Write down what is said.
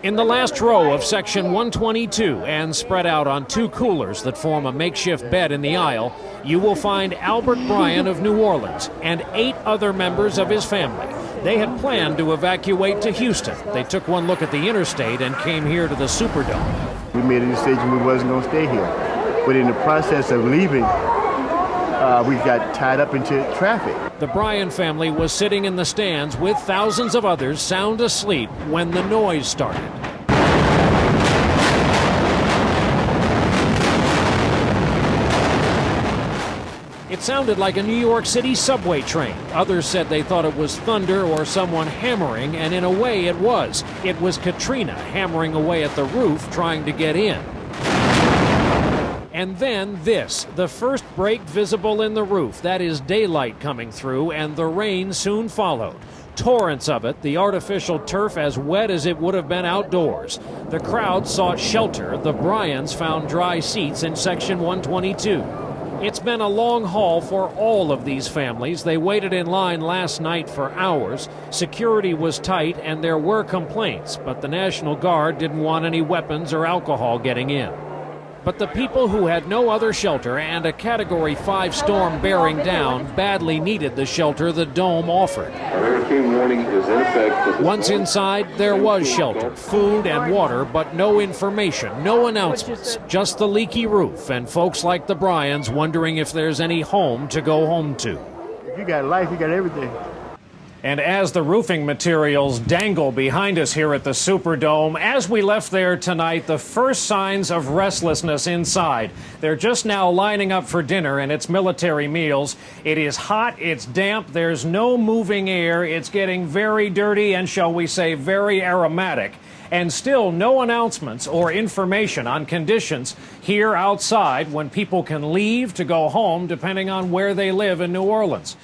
In the last row of Section 122 and spread out on two coolers that form a makeshift bed in the aisle, you will find Albert Bryan of New Orleans and 8 other members of his family. They had planned to evacuate to Houston. They took one look at the interstate and came here to the Superdome. We made a decision we wasn't going to stay here. But in the process of leaving, we got tied up into traffic. The Bryan family was sitting in the stands with thousands of others sound asleep when the noise started. It sounded like a New York City subway train. Others said they thought it was thunder or someone hammering, and in a way it was. It was Katrina hammering away at the roof trying to get in. And then this, the first break visible in the roof. That is daylight coming through, and the rain soon followed. Torrents of it, the artificial turf as wet as it would have been outdoors. The crowd sought shelter. The Bryans found dry seats in Section 122. It's been a long haul for all of these families. They waited in line last night for hours. Security was tight, and there were complaints, but the National Guard didn't want any weapons or alcohol getting in. But the people who had no other shelter and a Category 5 storm bearing down badly needed the shelter the dome offered. A hurricane warning is in effect. Once inside, there was shelter, food and water, but no information, no announcements, just the leaky roof and folks like the Bryans wondering if there's any home to go home to. If you got life, you got everything. And as the roofing materials dangle behind us here at the Superdome, as we left there tonight, the first signs of restlessness inside. They're just now lining up for dinner, and it's military meals. It is hot, it's damp, there's no moving air, it's getting very dirty and, shall we say, very aromatic. And still no announcements or information on conditions here outside when people can leave to go home depending on where they live in New Orleans.